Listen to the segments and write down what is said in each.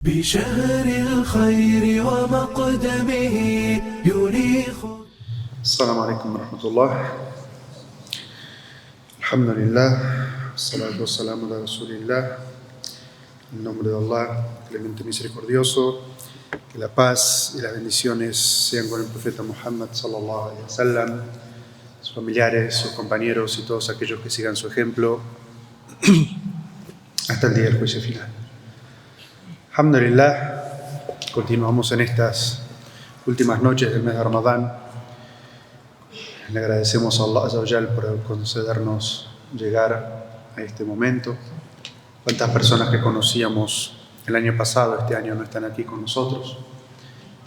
بشهر الخير ومقدمه ينيخ. السلام عليكم ورحمة الله. الحمد لله والصلاة والسلام على رسول الله. En nombre de Allah, clemente misericordioso, que la paz y las bendiciones sean con el profeta Muhammad sallallahu alaihi wasallam, sus familiares, sus compañeros y todos aquellos que sigan su ejemplo hasta el día del juicio final. Alhamdulillah, continuamos en estas últimas noches del mes de Ramadán. Le agradecemos a Allah Azza wa Jal por concedernos llegar a este momento. Cuántas personas que conocíamos el año pasado, este año no están aquí con nosotros.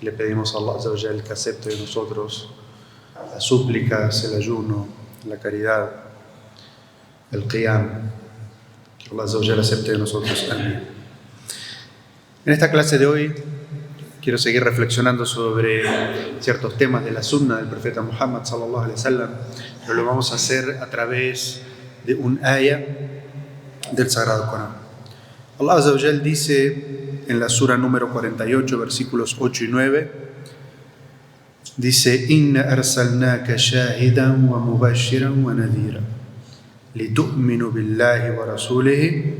Le pedimos a Allah Azza wa Jal que acepte de nosotros las súplicas, el ayuno, la caridad, el qiyam. Que Allah Azza wa Jal acepte de nosotros. Amén. En esta clase de hoy quiero seguir reflexionando sobre ciertos temas de la sunna del profeta Muhammad sallallahu alaihi wasallam, pero lo vamos a hacer a través de un ayah del Sagrado Corán. Allah Azza wa Jal dice en la sura número 48, versículos 8 y 9, dice: Inna arsalnaka shahidan wa mubashiran wa nadhira litu'minu billahi wa rasulihi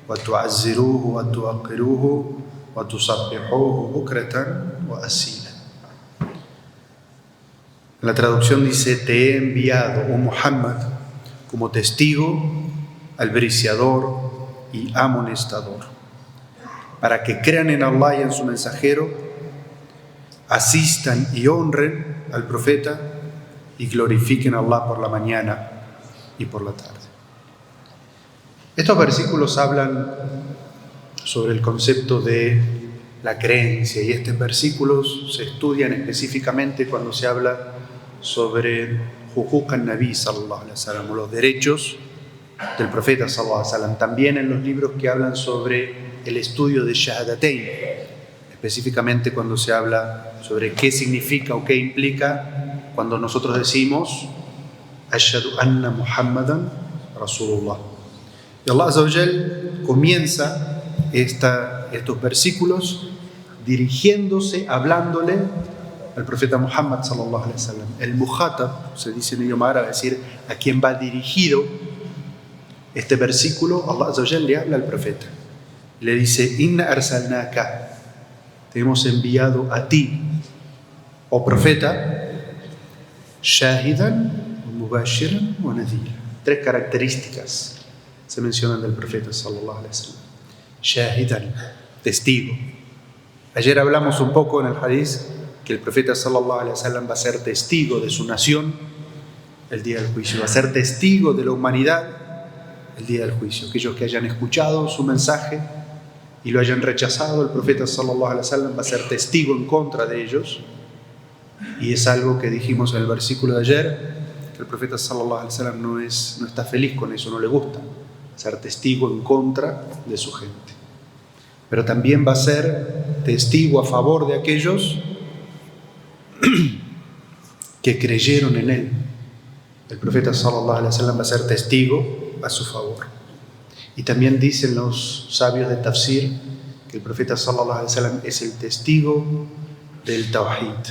wa tu'azziruhu wa tuwaqqiruhu wa tusabbihuhu bukratan wa asila. La traducción dice: te he enviado, oh Muhammad, como testigo, albriciador y amonestador, para que crean en Allah y en su mensajero, asistan y honren al profeta y glorifiquen a Allah por la mañana y por la tarde. Estos versículos hablan sobre el concepto de la creencia, y estos versículos se estudian específicamente cuando se habla sobre Huquq an-Nabi sallallahu alaihi wasallam, los derechos del profeta sallallahu alaihi wasallam. También en los libros que hablan sobre el estudio de Shahadatain, específicamente cuando se habla sobre qué significa o qué implica cuando nosotros decimos Ashhadu anna Muhammadan Rasulullah. Y Allah Azza wa Jal comienza estos versículos dirigiéndose, hablándole al profeta Muhammad sallallahu alaihi wasallam. El muhatab, se dice en idioma árabe, es decir, a quien va dirigido este versículo. Allah Azza wa Jal le habla al profeta, le dice: Inna arsalnaka, te hemos enviado a ti, oh profeta, shahidan, mubashiran wa nadhira. Tres características se mencionan del profeta sallallahu alaihi wasallam. Shahidan, testigo. Ayer hablamos un poco en el hadith que el profeta sallallahu alaihi wasallam va a ser testigo de su nación el día del juicio, va a ser testigo de la humanidad el día del juicio. Aquellos que hayan escuchado su mensaje y lo hayan rechazado, el profeta sallallahu alaihi wasallam va a ser testigo en contra de ellos. Y es algo que dijimos en el versículo de ayer, que el profeta sallallahu alaihi wasallam no está feliz con eso, no le gusta ser testigo en contra de su gente. Pero también va a ser testigo a favor de aquellos que creyeron en él. El profeta sallallahu alaihi wasallam va a ser testigo a su favor. Y también dicen los sabios de Tafsir que el profeta sallallahu alaihi wasallam es el testigo del Tawhid,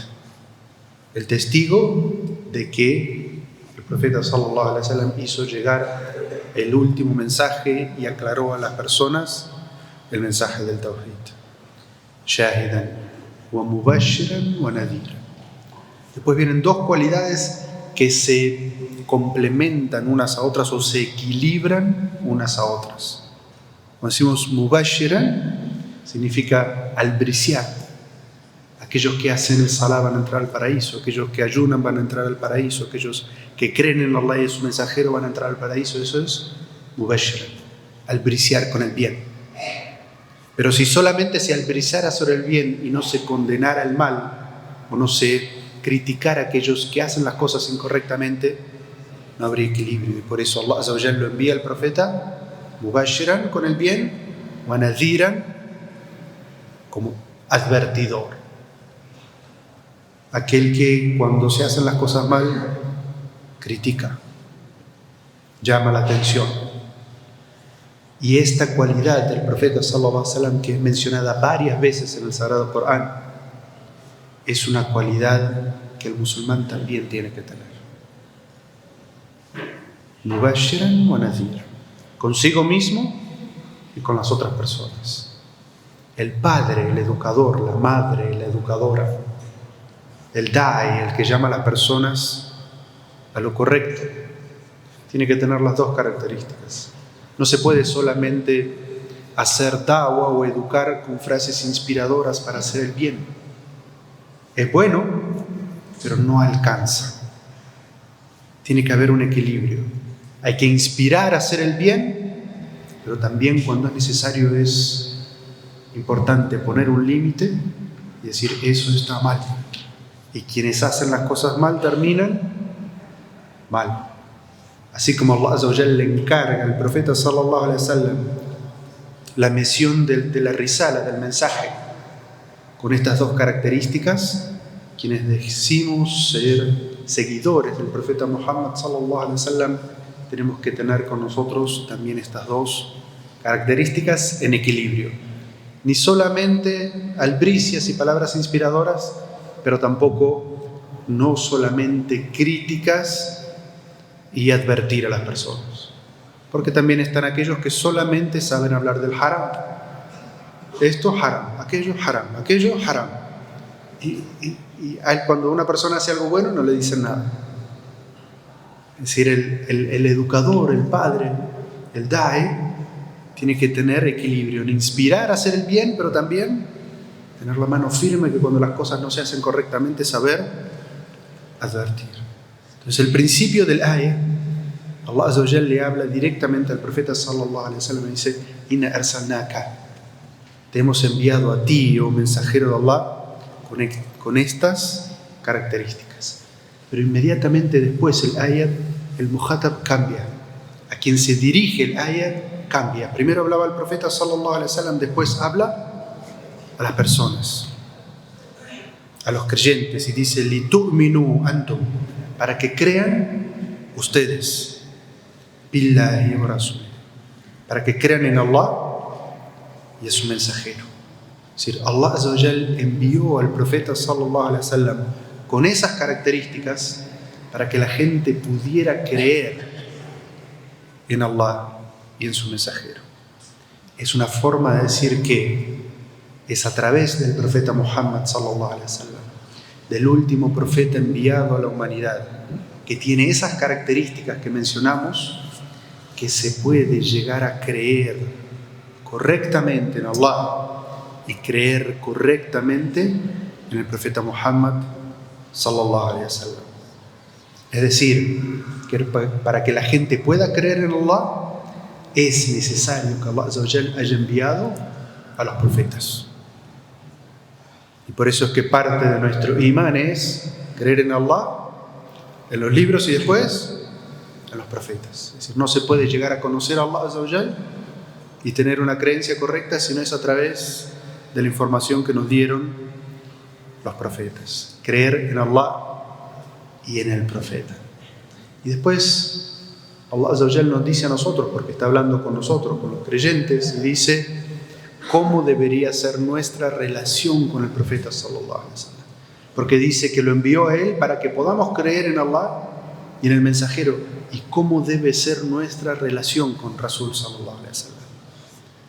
el testigo de que el profeta sallallahu alaihi wasallam hizo llegar el último mensaje y aclaró a las personas el mensaje del Tawhid. Shahidan wa mubashiran wa nadhira. Después vienen dos cualidades que se complementan unas a otras o se equilibran unas a otras. Cuando decimos mubashiran, significa albriciar. Aquellos que hacen el salah van a entrar al paraíso, aquellos que ayunan van a entrar al paraíso, aquellos que creen en Allah y en su mensajero van a entrar al paraíso. Eso es mubashiran, albriciar con el bien. Pero si solamente se albriciara sobre el bien y no se condenara el mal, o no se criticara a aquellos que hacen las cosas incorrectamente, no habría equilibrio. Y por eso Allah Azza wa Jalla lo envía al profeta mubashiran con el bien, wa nadhiran como advertidor. Aquel que cuando se hacen las cosas mal critica, llama la atención. Y esta cualidad del profeta sallallahu alaihi wasallam, que es mencionada varias veces en el Sagrado Corán, es una cualidad que el musulmán también tiene que tener. Mubashiran wa nadhir, consigo mismo y con las otras personas. El padre, el educador, la madre, la educadora, el da'i, el que llama a las personas a lo correcto, tiene que tener las dos características. No se puede solamente hacer da'wa o educar con frases inspiradoras para hacer el bien. Es bueno, pero no alcanza. Tiene que haber un equilibrio. Hay que inspirar a hacer el bien, pero también cuando es necesario es importante poner un límite y decir eso está mal. Y quienes hacen las cosas mal terminan mal. Así como Allah Azza wa Jalla le encarga al profeta sallallahu alaihi wasallam la misión de la risala, del mensaje, con estas dos características, quienes decimos ser seguidores del profeta Muhammad sallallahu alaihi wasallam, tenemos que tener con nosotros también estas dos características en equilibrio. Ni solamente albricias y palabras inspiradoras, pero tampoco no solamente críticas y advertir a las personas. Porque también están aquellos que solamente saben hablar del haram. Esto haram, aquello haram. Y cuando una persona hace algo bueno no le dicen nada. Es decir, el educador, el padre, el da'i, tiene que tener equilibrio en inspirar a hacer el bien, pero también tener la mano firme que cuando las cosas no se hacen correctamente, saber advertir. Entonces el principio del ayah, Allah Azza wa Jalla le habla directamente al profeta sallallahu alaihi wasallam y dice: Inna arsalnaka, te hemos enviado a ti, oh mensajero de Allah, con estas características. Pero inmediatamente después el ayat, el muhatab cambia. A quien se dirige el ayat cambia. Primero hablaba el profeta sallallahu alaihi wasallam, después habla a las personas, a los creyentes, y dice: litu'minu antum, para que crean ustedes, billahi wa rasul, para que crean en Allah y a su mensajero. Es decir, Allah Azza wa Jal envió al profeta sallallahu alaihi wasallam con esas características para que la gente pudiera creer en Allah y en su mensajero. Es una forma de decir que es a través del profeta Muhammad sallallahu alaihi wasallam, del último profeta enviado a la humanidad, que tiene esas características que mencionamos, que se puede llegar a creer correctamente en Allah y creer correctamente en el profeta Muhammad sallallahu alaihi wasallam. Es decir, que para que la gente pueda creer en Allah es necesario que Allah Azza wa Jalla haya enviado a los profetas. Y por eso es que parte de nuestro imán es creer en Allah, en los libros y después en los profetas. Es decir, no se puede llegar a conocer a Allah Azza wa Jalla y tener una creencia correcta si no es a través de la información que nos dieron los profetas. Creer en Allah y en el profeta. Y después Allah Azza wa Jalla nos dice a nosotros, porque está hablando con nosotros, con los creyentes, y dice cómo debería ser nuestra relación con el profeta sallallahu alaihi wasallam. Porque dice que lo envió a él para que podamos creer en Allah y en el mensajero. Y cómo debe ser nuestra relación con Rasul sallallahu alaihi wasallam.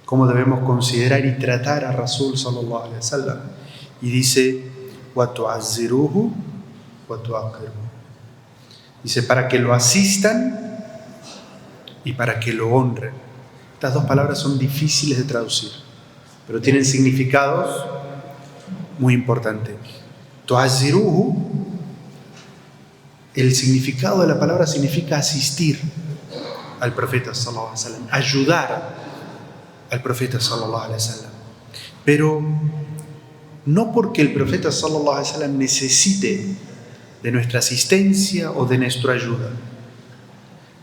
Cómo debemos considerar y tratar a Rasul sallallahu alaihi wasallam. Y dice: wa tu'azziruhu wa tu'aqqiruhu. Dice, para que lo asistan y para que lo honren. Estas dos palabras son difíciles de traducir, pero tienen significados muy importantes. Tu'azziruhu, el significado de la palabra significa asistir al profeta sallallahu alaihi wasallam, ayudar al profeta sallallahu alaihi wasallam. Pero no porque el profeta sallallahu alaihi wasallam necesite de nuestra asistencia o de nuestra ayuda.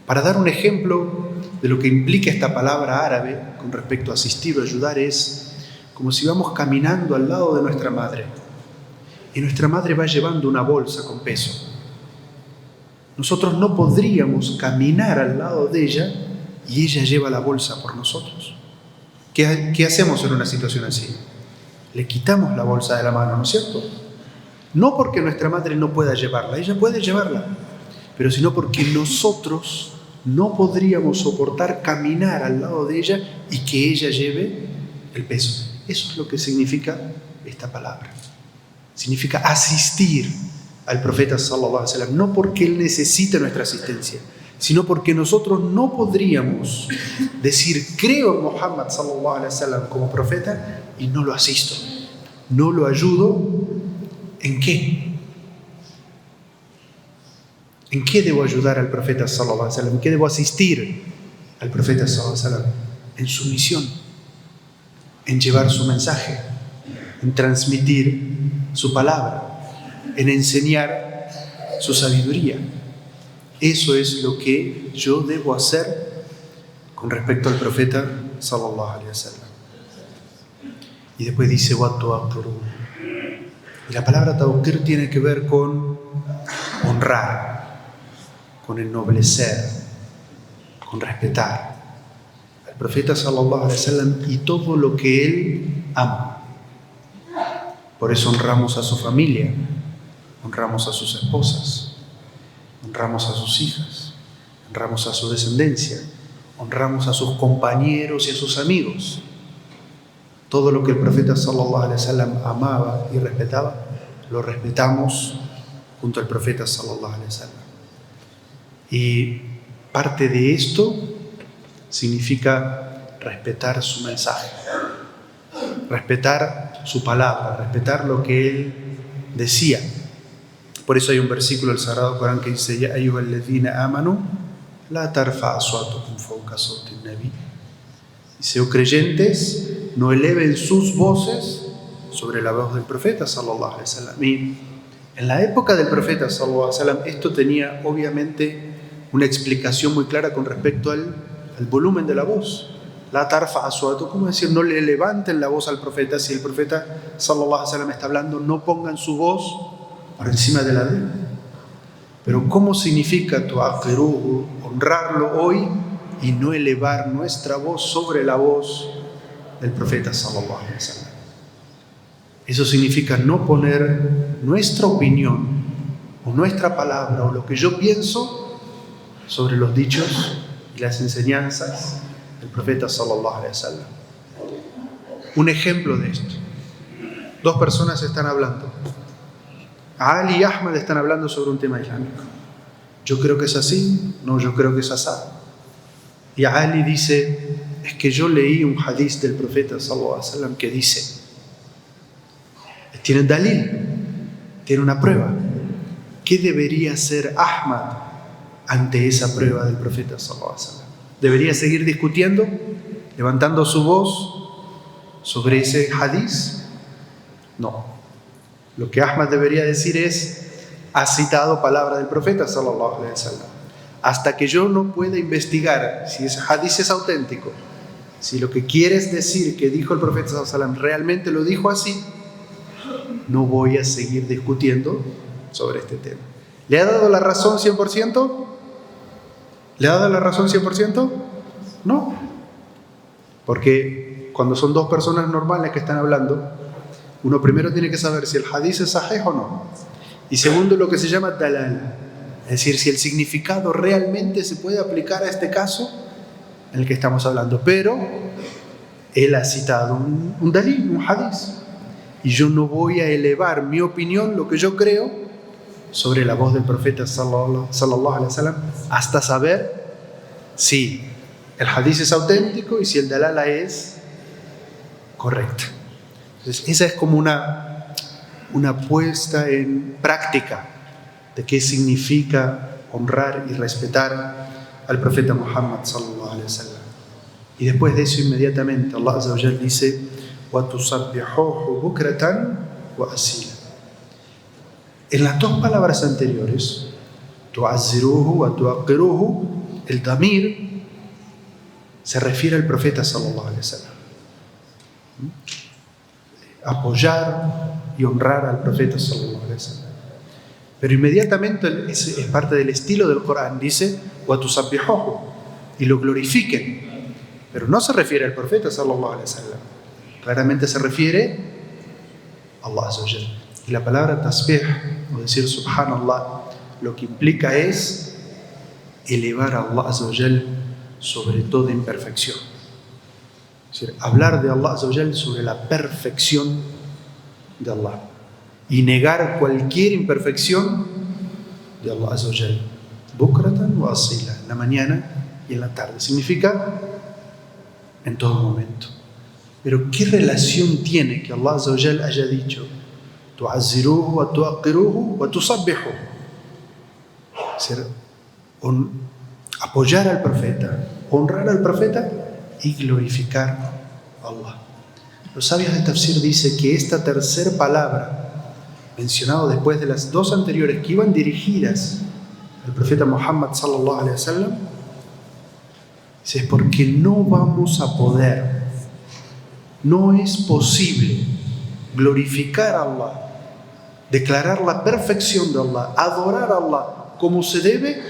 Para dar un ejemplo de lo que implica esta palabra árabe con respecto a asistir o ayudar, es como si vamos caminando al lado de nuestra madre y nuestra madre va llevando una bolsa con peso. Nosotros no podríamos caminar al lado de ella y ella lleva la bolsa por nosotros. ¿Qué hacemos en una situación así? Le quitamos la bolsa de la mano, ¿no es cierto? No porque nuestra madre no pueda llevarla, ella puede llevarla, pero sino porque nosotros no podríamos soportar caminar al lado de ella y que ella lleve el peso. Eso es lo que significa esta palabra. Significa asistir al profeta sallallahu alaihi wasallam, no porque él necesite nuestra asistencia, sino porque nosotros no podríamos decir creo en Muhammad sallallahu alaihi wasallam como profeta y no lo asisto, no lo ayudo. ¿En qué? ¿En qué debo ayudar al profeta sallallahu alaihi wasallam? ¿En qué debo asistir al profeta sallallahu alaihi wasallam? En su misión, en llevar su mensaje, en transmitir su palabra, en enseñar su sabiduría. Eso es lo que yo debo hacer con respecto al profeta sallallahu alaihi wasallam. Y después dice watu'aqqiru. Y la palabra tawqir tiene que ver con honrar, con ennoblecer, con respetar al profeta sallallahu alaihi wasallam y todo lo que él ama. Por eso honramos a su familia, honramos a sus esposas, honramos a sus hijas, honramos a su descendencia, honramos a sus compañeros y a sus amigos. Todo lo que el profeta sallallahu alaihi wasallam amaba y respetaba, lo respetamos junto al profeta sallallahu alaihi wasallam. Y parte de esto significa respetar su mensaje, respetar su palabra, respetar lo que él decía. Por eso hay un versículo del Sagrado Corán que dice: Ya ayyuhalladhina amanu la tarfa'u aswatakum fawqa sawti an-nabi. Dice: oh creyentes, no eleven sus voces sobre la voz del profeta sallallahu alaihi wasallam. Y en la época del profeta sallallahu alaihi wasallam esto tenía obviamente una explicación muy clara con respecto al volumen de la voz. La tarfa aswatakum, como decir, no le levanten la voz al profeta. Si el profeta sallallahu alaihi wasallam está hablando, no pongan su voz por encima de la de él. Pero ¿cómo significa tu'aqqiruhu? Honrarlo hoy y no elevar nuestra voz sobre la voz del profeta sallallahu alaihi wasallam. Eso significa no poner nuestra opinión o nuestra palabra o lo que yo pienso sobre los dichos y las enseñanzas del profeta sallallahu alaihi wasallam. Un ejemplo de esto: dos personas están hablando. Ali y Ahmad están hablando sobre un tema islámico. Yo creo que es así, no, yo creo que es así. Y Ali dice: es que yo leí un hadith del profeta sallallahu alaihi wasallam que dice, tiene dalil, tiene una prueba. ¿Qué debería hacer Ahmad ante esa prueba del profeta sallallahu alaihi wasallam? ¿Debería seguir discutiendo, levantando su voz sobre ese hadith? No. Lo que Ahmad debería decir es: ha citado palabra del profeta sallallahu alaihi wasallam. Hasta que yo no pueda investigar si ese hadith es auténtico, si lo que quieres decir que dijo el profeta sallallahu alaihi wasallam realmente lo dijo así, no voy a seguir discutiendo sobre este tema. ¿Le ha dado la razón 100%? ¿Le ha dado la razón 100%? No. Porque cuando son dos personas normales que están hablando, uno primero tiene que saber si el hadith es sahih o no. Y segundo, lo que se llama dalal. Es decir, si el significado realmente se puede aplicar a este caso en el que estamos hablando. Pero él ha citado un dalil, un hadith. Y yo no voy a elevar mi opinión, lo que yo creo, sobre la voz del profeta sallallahu alaihi wasallam hasta saber si el hadith es auténtico y si el dalala es correcto. Entonces, esa es como una puesta en práctica de qué significa honrar y respetar al profeta Muhammad sallallahu alaihi wasallam. Y después de eso, inmediatamente Allah azza wa jalla dice: وَتُسَبِّحُوهُ بُكْرَةً وَأَصِيلًا. En las dos palabras anteriores, tu'azziruhu wa tu'aqqiruhu, el damir se refiere al profeta sallallahu alaihi wasallam. Apoyar y honrar al profeta sallallahu alaihi wasallam. Pero inmediatamente es parte del estilo del Corán, dice wa tusabbihuhu, y lo glorifiquen. Pero no se refiere al profeta sallallahu alaihi wasallam. Claramente se refiere a Allah azza wa jalla. Y la palabra tasbih, o decir subhanallah, lo que implica es elevar a Allah azza wa jalla sobre toda imperfección. Es decir, hablar de Allah azza wa jalla sobre la perfección de Allah y negar cualquier imperfección de Allah azza wa jalla. Bukratan wa asila, en la mañana y en la tarde. Significa en todo momento. Pero ¿qué relación tiene que Allah azza wa jalla haya dicho tu'azziruhu wa tu'aqqiruhu wa tusabbihu? Es decir, apoyar al profeta, honrar al profeta y glorificar a Allah. Los sabios de Tafsir dicen que esta tercera palabra, mencionada después de las dos anteriores que iban dirigidas al profeta Muhammad sallallahu alaihi wasallam, es porque no vamos a poder, no es posible glorificar a Allah, declarar la perfección de Allah, adorar a Allah como se debe,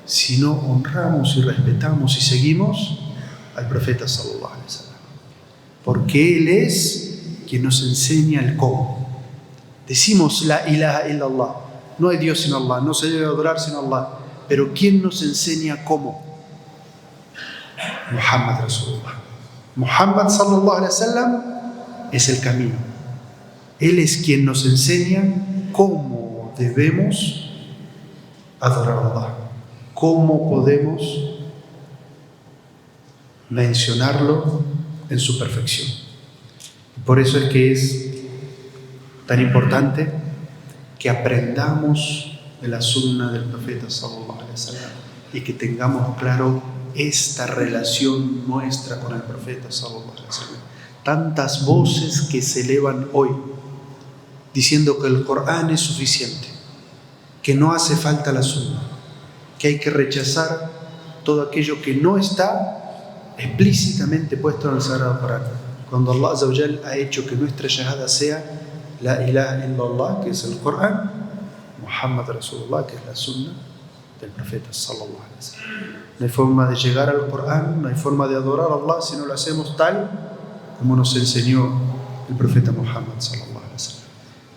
si no honramos y respetamos y seguimos al profeta sallallahu alaihi wasallam. Porque él es quien nos enseña el cómo. Decimos la ilaha illallah, no hay Dios sino Allah, no se debe adorar sino Allah, pero ¿quién nos enseña cómo? Muhammad Rasulullah. Muhammad sallallahu alaihi wasallam es el camino. Él es quien nos enseña cómo debemos adorar a Allah, cómo podemos mencionarlo en su perfección. Por eso es que es tan importante que aprendamos de la sunna del profeta sallallahu alaihi wasallam y que tengamos claro esta relación nuestra con el profeta sallallahu alaihi wasallam. Tantas voces que se elevan hoy diciendo que el Corán es suficiente, que no hace falta la sunna, que hay que rechazar todo aquello que no está explícitamente puesto en el Sagrado Corán. Cuando Allah azza wa jalla ha hecho que nuestra shahada sea la ilaha illallah, que es el Corán, Muhammad Rasulullah, que es la sunna del profeta sallallahu alaihi wasallam. No hay forma de llegar al Corán, no hay forma de adorar a Allah si no lo hacemos tal como nos enseñó el profeta Muhammad sallallahu alaihi wasallam.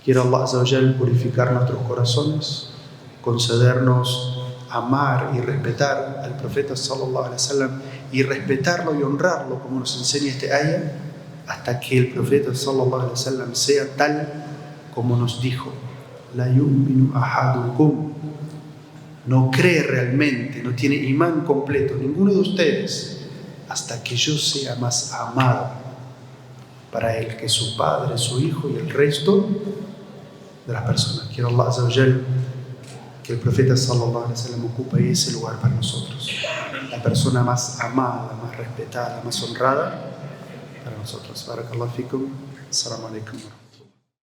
Quiero Allah azza wa jalla purificar nuestros corazones, concedernos amar y respetar al profeta sallallahu alaihi wasallam y respetarlo y honrarlo como nos enseña este ayah, hasta que el profeta sallallahu alaihi wasallam sea tal como nos dijo: la yu'minu ahadukum, no cree realmente, no tiene imán completo ninguno de ustedes hasta que yo sea más amado para él que su padre, su hijo y el resto de las personas. Quiero Allah azza wa jalla que el profeta sallallahu alaihi wasallam ocupe ese lugar para nosotros, la persona más amada, más respetada, más honrada para nosotros. Barakallahu fikum. Assalamu alaikum.